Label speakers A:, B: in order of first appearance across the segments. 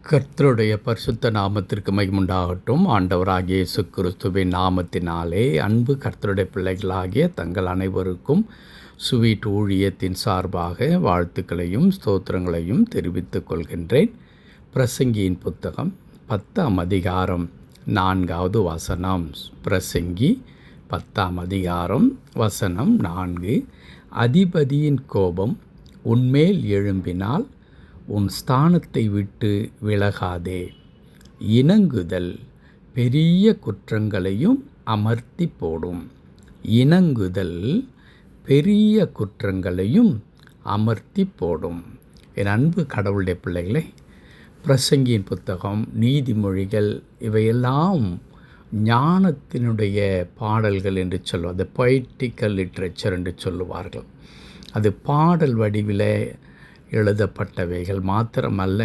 A: கர்த்தருடைய பரிசுத்த நாமத்திற்கு மகிமுண்டாகட்டும். ஆண்டவராகிய இயேசு கிறிஸ்துவின் நாமத்தினாலே அன்பு கர்த்தருடைய பிள்ளைகளாகிய தங்கள் அனைவருக்கும் ஸ்வீட் ஊழியத்தின் சார்பாக வாழ்த்துக்களையும் ஸ்தோத்திரங்களையும் தெரிவித்துக் கொள்கின்றேன். பிரசங்கியின் புத்தகம் 10ஆம் அதிகாரம் 4வது வசனம். பிரசங்கி 10ஆம் அதிகாரம் வசனம் 4. அதிபதியின் கோபம் உன்மேல் எழும்பினால் உன் ஸ்தானத்தை விட்டு விலகாதே. இணங்குதல் பெரிய குற்றங்களையும் அமர்த்தி போடும். இணங்குதல் பெரிய குற்றங்களையும் அமர்த்தி போடும். என் அன்பு கடவுளுடைய பிள்ளைகளே, பிரசங்கியின் புத்தகம், நீதிமொழிகள் இவையெல்லாம் ஞானத்தினுடைய பாடல்கள் என்று சொல்லுவார். அது பொய்டிக்கல் லிட்ரேச்சர் என்று சொல்லுவார்கள். அது பாடல் வடிவில் எழுதப்பட்டவைகள் மாத்திரமல்ல,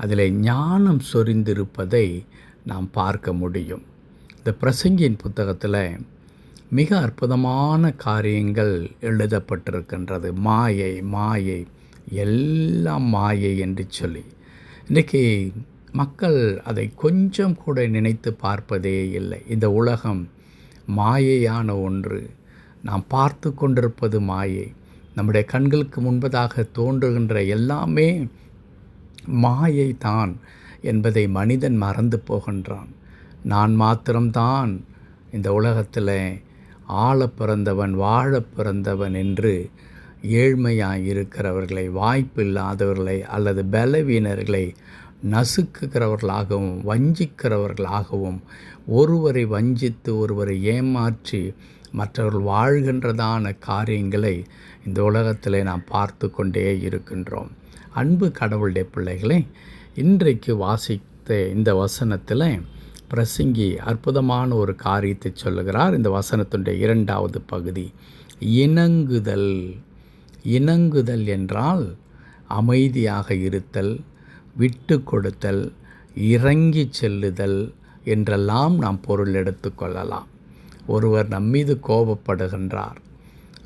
A: அதில் ஞானம் சொரிந்திருப்பதை நாம் பார்க்க முடியும். இந்த பிரசங்கியின் புத்தகத்தில் மிக அற்புதமான காரியங்கள் எழுதப்பட்டிருக்கின்றது. மாயை மாயை எல்லாம் மாயை என்று சொல்லி இன்றைக்கி மக்கள் அதை கொஞ்சம் கூட நினைத்து பார்ப்பதே இல்லை. இந்த உலகம் மாயையான ஒன்று. நாம் பார்த்து கொண்டிருப்பது மாயை. நம்முடைய கண்களுக்கு முன்பதாக தோன்றுகின்ற எல்லாமே மாயை தான் என்பதை மனிதன் மறந்து போகின்றான். நான் மாத்திரம்தான் இந்த உலகத்தில் ஆள பிறந்தவன், வாழ பிறந்தவன் என்று ஏழ்மையாக இருக்கிறவர்களை, வாய்ப்பில்லாதவர்களை அல்லது பலவீனர்களை நசுக்குகிறவர்களாகவும் வஞ்சிக்கிறவர்களாகவும், ஒருவரை வஞ்சித்து ஒருவரை ஏமாற்றி மற்றவர்கள் வாழ்கின்றதான காரியங்களை இந்த உலகத்தில் நாம் பார்த்து கொண்டே இருக்கின்றோம். அன்பு கடவுளுடைய பிள்ளைகளை, இன்றைக்கு வாசித்த இந்த வசனத்தில் பிரசங்கி அற்புதமான ஒரு காரியத்தை சொல்லுகிறார். இந்த வசனத்தினுடைய 2வது பகுதி இணங்குதல். இணங்குதல் என்றால் அமைதியாக இருத்தல், விட்டு கொடுத்தல், இறங்கி செல்லுதல் என்றெல்லாம் நாம் பொருள் எடுத்துக்கொள்ளலாம். ஒருவர் நம்மீது கோபப்படுகின்றார்.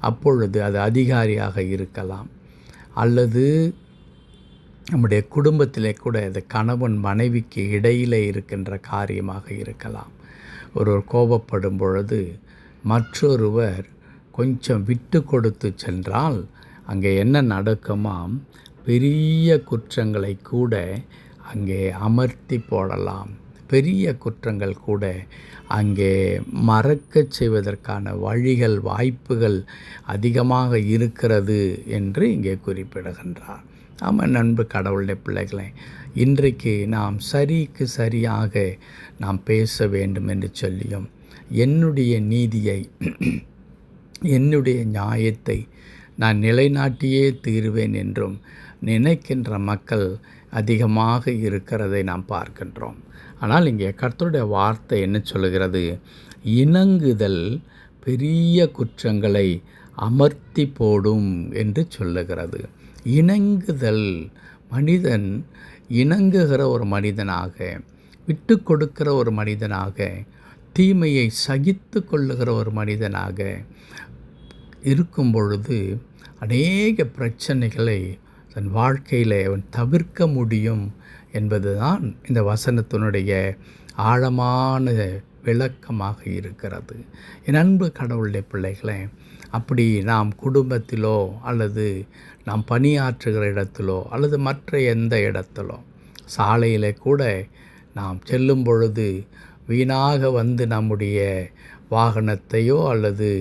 A: அப்பொழுது அது அதிகாரியாக இருக்கலாம், அல்லது நம்முடைய குடும்பத்திலே கூட அது கணவன் மனைவிக்கு இடையிலே இருக்கின்ற காரியமாக இருக்கலாம். ஒருவர் கோபப்படும் பொழுது மற்றொருவர் கொஞ்சம் விட்டு கொடுத்து சென்றால் அங்கே என்ன நடக்குமாம்? பெரிய குற்றங்களை கூட அங்கே அமர்த்தி போடலாம். பெரிய குற்றங்கள் கூட அங்கே மறக்கச் செய்வதற்கான வழிகள், வாய்ப்புகள் அதிகமாக இருக்கிறது என்று இங்கே குறிப்பிடுகின்றார். ஆமாம் நண்பு கடவுளுடைய பிள்ளைகளை, இன்றைக்கு நாம் சரிக்கு சரியாக நாம் பேச வேண்டும் என்று சொல்லியும், என்னுடைய நீதியை, என்னுடைய நியாயத்தை நான் நிலைநாட்டியே தீருவேன் என்றும் நினைக்கின்ற மக்கள் அதிகமாக இருக்கிறதை நாம் பார்க்கின்றோம். ஆனால் இங்கே கர்த்தருடைய வார்த்தை என்ன சொல்லுகிறது? இணங்குதல் பெரிய குற்றங்களை அமர்த்தி போடும் என்று சொல்லுகிறது. இணங்குதல், மனிதன் இணங்குகிற ஒரு மனிதனாக, விட்டு கொடுக்கிற ஒரு மனிதனாக, தீமையை சகித்து கொள்ளுகிற ஒரு மனிதனாக இருக்கும் பொழுது அநேக பிரச்சனைகளை தன் வாழ்க்கையில் அவன் தவிர்க்க முடியும் என்பதுதான் இந்த வசனத்தினுடைய ஆழமான விளக்கமாக இருக்கிறது. என் அன்பு கடவுளுடைய பிள்ளைகளை, அப்படி நாம் குடும்பத்திலோ அல்லது நாம் பணியாற்றுகிற இடத்திலோ அல்லது மற்ற எந்த இடத்திலோ, சாலையில் கூட நாம் செல்லும் பொழுது வீணாக வந்து நம்முடைய வாகனத்தையோ அல்லது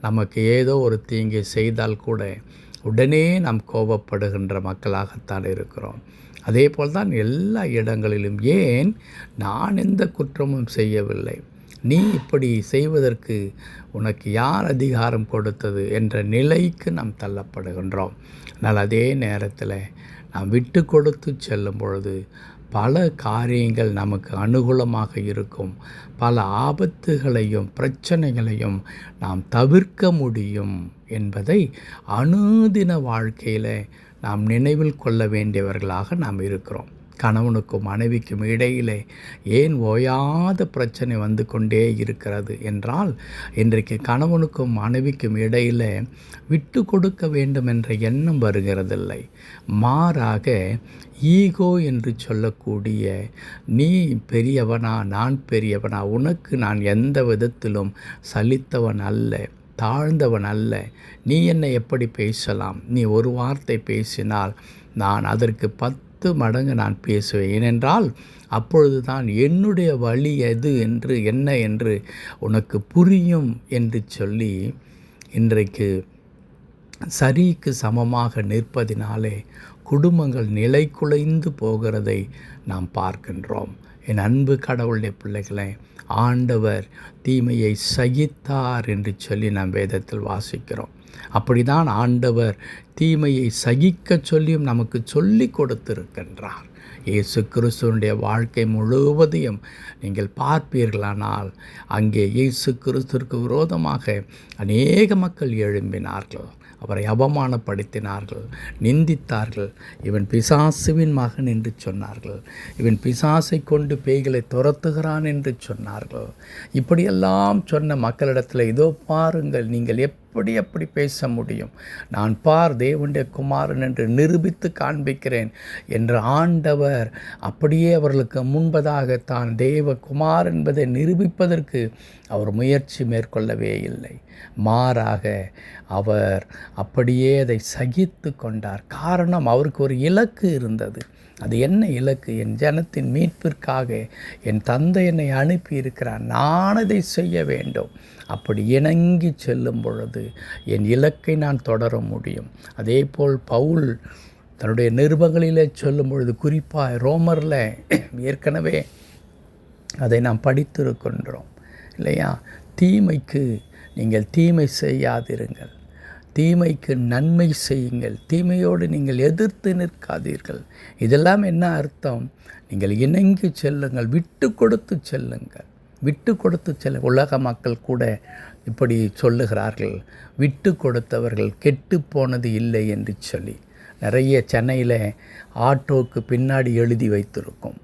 A: நமக்கு ஏதோ ஒரு தீங்கை செய்தால் கூட உடனே நாம் கோபப்படுகின்ற மக்களாகத்தான் இருக்கிறோம். அதே போல் தான் எல்லா இடங்களிலும், ஏன் நான் எந்த குற்றமும் செய்யவில்லை, நீ இப்படி செய்வதற்கு உனக்கு யார் அதிகாரம் கொடுத்தது என்ற நிலைக்கு நாம் தள்ளப்படுகின்றோம். ஆனால் அதே நேரத்தில் நாம் விட்டு கொடுத்து செல்லும் பொழுது பல காரியங்கள் நமக்கு அனுகூலமாக இருக்கும். பல ஆபத்துகளையும் பிரச்சனைகளையும் நாம் தவிர்க்க முடியும் என்பதை அனுதின வாழ்க்கையில் நாம் நினைவில் கொள்ள வேண்டியவர்களாக நாம் இருக்கிறோம். கணவனுக்கும் மனைவிக்கும் இடையிலே ஏன் ஓயாத பிரச்சனை வந்து கொண்டே இருக்கிறது என்றால், இன்றைக்கு கணவனுக்கும் மனைவிக்கும் இடையில் விட்டு கொடுக்க வேண்டும் என்ற எண்ணம் வருகிறதில்லை. மாறாக ஈகோ என்று சொல்லக்கூடிய, நீ பெரியவனா, நான் பெரியவனா, உனக்கு நான் எந்த விதத்திலும் சலித்தவன் அல்ல, தாழ்ந்தவன் அல்ல, நீ என்னை எப்படி பேசலாம், நீ ஒரு வார்த்தை பேசினால் நான் அதற்கு 10 மடங்கு நான் பேசுவேன், ஏனென்றால் அப்பொழுது தான் என்னுடைய வழி எது என்று என்ன என்று உனக்கு புரியும் என்று சொல்லி இன்றைக்கு சரிக்கு சமமாக நிற்பதினாலே குடும்பங்கள் நிலை குலைந்து போகிறதை நாம் பார்க்கின்றோம். என் அன்பு கடவுளுடைய பிள்ளைகளை, ஆண்டவர் தீமையை சகித்தார் என்று சொல்லி நாம் வேதத்தில் வாசிக்கிறோம். அப்படிதான் ஆண்டவர் தீமையை சகிக்க சொல்லியும் நமக்கு சொல்லி கொடுத்திருக்கின்றார். இயேசு கிறிஸ்துவனுடைய வாழ்க்கை முழுவதையும் நீங்கள் பார்ப்பீர்களானால் அங்கே இயேசு கிறிஸ்துவிற்கு விரோதமாக அநேக மக்கள் எழும்பினார்கள், அவரை அவமானப்படுத்தினார்கள், நிந்தித்தார்கள். இவன் பிசாசுவின் மகன் என்று சொன்னார்கள், இவன் பிசாசை கொண்டு பேய்களை துரத்துகிறான் என்று சொன்னார்கள். இப்படியெல்லாம் சொன்ன மக்களிடத்தில், இதோ பாருங்கள், நீங்கள் எப்படி பேச முடியும், நான் தேவனுடைய குமாரன் என்று நிரூபித்து காண்பிக்கிறேன் என்று ஆண்டவர் அப்படியே அவர்களுக்கு முன்பதாக தான் தேவ குமார் என்பதை நிரூபிப்பதற்கு அவர் முயற்சி மேற்கொள்ளவே இல்லை. மாறாக அவர் அப்படியே அதை சகித்து கொண்டார். காரணம், அவருக்கு ஒரு இலக்கு இருந்தது. அது என்ன இலக்கு? என் ஜனத்தின் மீட்பிற்காக என் தந்தை என்னை அனுப்பி இருக்கிறார், நான் அதை செய்ய வேண்டும். அப்படி இணங்கி செல்லும் பொழுது என் இலக்கை நான் தொடர முடியும். அதே போல் பவுல் தன்னுடைய நிருபங்களிலே சொல்லும் பொழுது, குறிப்பாக ரோமரில் ஏற்கனவே அதை நாம் படித்திருக்கின்றோம் இல்லையா? தீமைக்கு நீங்கள் தீமை செய்யாதிருங்கள், தீமைக்கு நன்மை செய்யுங்கள், தீமையோடு நீங்கள் எதிர்த்து நிற்காதீர்கள். இதெல்லாம் என்ன அர்த்தம்? நீங்கள் இணங்கி செல்லுங்கள், விட்டு கொடுத்து செல்லுங்கள், விட்டு கொடுத்து செல்ல. உலக மக்கள் கூட இப்படி சொல்லுகிறார்கள், விட்டு கொடுத்தவர்கள் கெட்டு போனது இல்லை என்று சொல்லி. நிறைய சென்னையில் ஆட்டோவுக்கு பின்னாடி எழுதி வைத்திருக்கும்,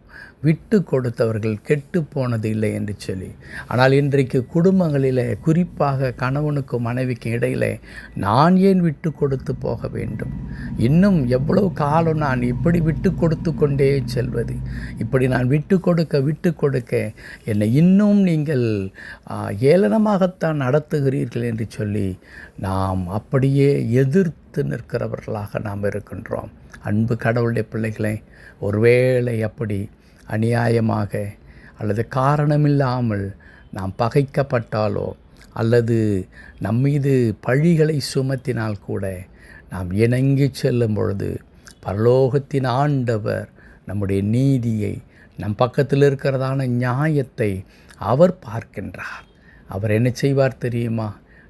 A: விட்டு கொடுத்தவர்கள் கெட்டு போனது இல்லை என்று சொல்லி. ஆனால் இன்றைக்கு குடும்பங்களில், குறிப்பாக கணவனுக்கும் மனைவிக்கும் இடையில், நான் ஏன் விட்டு கொடுத்து போக வேண்டும்? இன்னும் எவ்வளவு காலம் நான் இப்படி விட்டு கொடுத்து கொண்டே செல்வது? இப்படி நான் விட்டு கொடுக்க என்னை இன்னும் நீங்கள் ஏளனமாகத்தான் நடத்துகிறீர்கள் என்று சொல்லி நாம் அப்படியே எதிர்த்து நிற்கிறவர்களாக நாம் இருக்கின்றோம். அன்பு கடவுளுடைய பிள்ளைகளை, ஒருவேளை அப்படி அநியாயமாக அல்லது காரணமில்லாமல் நாம் பகைக்கப்பட்டாலோ அல்லது நம்மீது பழிகளை சுமத்தினால் கூட நாம் இணங்கி செல்லும் பொழுது பரலோகத்தின் ஆண்டவர் நம்முடைய நீதியை, நம் பக்கத்தில் இருக்கிறதான நியாயத்தை அவர் பார்க்கின்றார். அவர் என்ன செய்வார் தெரியுமா?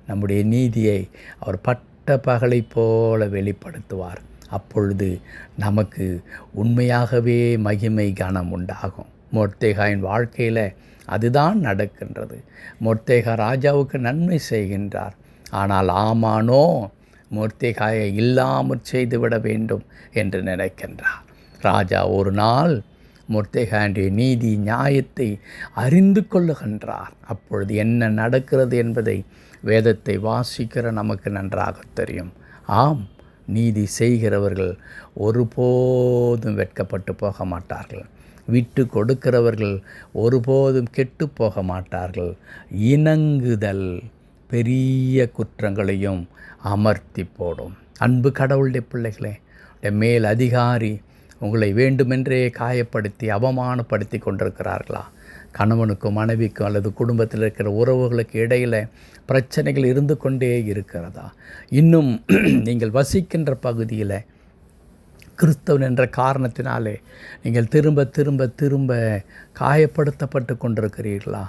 A: நம்முடைய நீதியை அவர் பட்ட பகலை போல வெளிப்படுத்துவார். அப்பொழுது நமக்கு உண்மையாகவே மகிமை கனம் உண்டாகும். மொர்தெகாயின் வாழ்க்கையில் அதுதான் நடக்கின்றது. மொர்தெகா ராஜாவுக்கு நன்மை செய்கின்றார். ஆனால் ஆமானோ மொர்தெகாயை இல்லாமல் செய்துவிட வேண்டும் என்று நினைக்கின்றார். ராஜா ஒரு நாள் மொர்தெகாயுடைய நீதி நியாயத்தை அறிந்து கொள்ளுகின்றார். அப்பொழுது என்ன நடக்கிறது என்பதை வேதத்தை வாசிக்கிற நமக்கு நன்றாக தெரியும். ஆம், நீதி செய்கிறவர்கள் ஒருபோதும் வெட்கப்பட்டு போக மாட்டார்கள். விட்டு கொடுக்கிறவர்கள் ஒருபோதும் கெட்டு போக மாட்டார்கள். இணங்குதல் பெரிய குற்றங்களையும் அமர்த்தி போடும். அன்பு கடவுளுடைய பிள்ளைகளே, மேல் அதிகாரி உங்களை வேண்டுமென்றே காயப்படுத்தி அவமானப்படுத்தி கொண்டிருக்கிறார்களா? கணவனுக்கும் மனைவிக்கும் அல்லது குடும்பத்தில் இருக்கிற உறவுகளுக்கு இடையில் பிரச்சனைகள் இருந்து கொண்டே இருக்கிறதா? இன்னும் நீங்கள் வசிக்கின்ற பகுதியில் கிறிஸ்தவன் என்ற காரணத்தினாலே நீங்கள் திரும்ப திரும்ப திரும்ப காயப்படுத்தப்பட்டு கொண்டிருக்கிறீர்களா?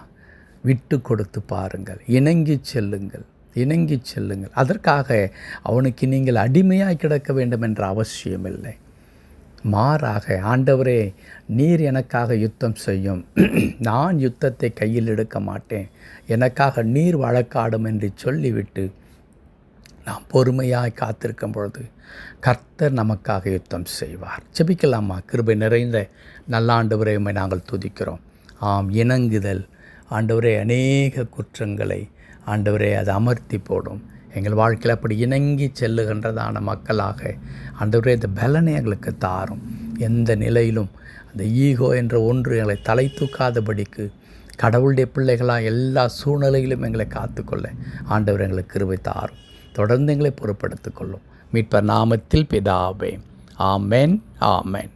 A: விட்டு கொடுத்து பாருங்கள், இணங்கி செல்லுங்கள். அதற்காக அவனுக்கு நீங்கள் அடிமையாக கிடக்க வேண்டும் என்ற அவசியமில்லை. மாறாக, ஆண்டவரே, நீர் எனக்காக யுத்தம் செய்யும், நான் யுத்தத்தை கையில் எடுக்க மாட்டேன், எனக்காக நீர் வழக்காடும் என்று சொல்லிவிட்டு நாம் பொறுமையாய் காத்திருக்கும் பொழுது கர்த்தர் நமக்காக யுத்தம் செய்வார். ஜெபிக்கலாமா? கிருபை நிறைந்த நல்ல ஆண்டவரே, உம்மை நாங்கள் துதிக்கிறோம். ஆம், இணங்குதல் ஆண்டவரே அநேக குற்றங்களை ஆண்டவரே அது அமர்த்தி போடும். எங்கள் வாழ்க்கையில் அப்படி இணங்கி செல்லுகின்றதான மக்களாக ஆண்டவரே இந்த பலனை எங்களுக்கு தாரும். எந்த நிலையிலும் அந்த ஈகோ என்ற ஒன்று எங்களை தலை தூக்காதபடிக்கு கடவுளுடைய பிள்ளைகளாக எல்லா சூழ்நிலையிலும் எங்களை காத்துக்கொள்ள ஆண்டவர் எங்களுக்கு கிருபை தாரும். தொடர்ந்து எங்களை பொறுப்படுத்திக் கொள்ளும். மீட்பர் நாமத்தில் பிதாவே. ஆமென், ஆமென்.